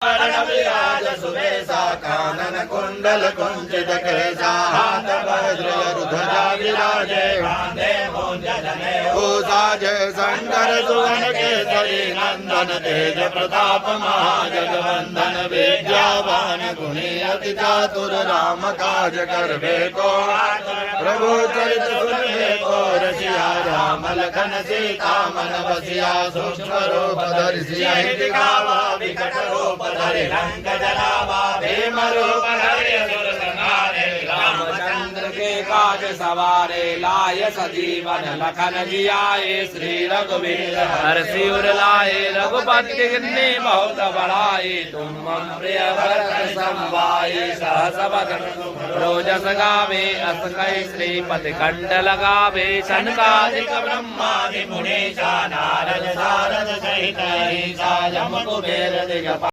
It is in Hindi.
विराज सुबेसा कानन कुंडल कुंचित केसा हाथ वज्र ध्वजा विराजे साजे शंकर सुवन केसरी नंदन तेज प्रताप महाजगवंदन विद्यावान गुणी अति चातुर राम काज करबे को प्रभु चरित सुनबे को रसिया राम लखन सीता मन बसिया सूक्ष्म रूप धरिसिया दिखावा विकट रूप धरि रंग जलावा भीम रूप धरि असुर संहारे रामचंद्र के काज सवारे लाय सजीवन लखन जियाए श्री रघुवीर हर्षि उर लाए रघुपति किन्नी बहुत बढ़ाई तुम मम प्रिय भरत संभाई सहस वदन रोजस गावे अस कई श्रीपति कंठ लगावे शनकादिक ब्रह्मादि मुनीषा नारद सारद सहित ईसा यम कुबेर दिगपाल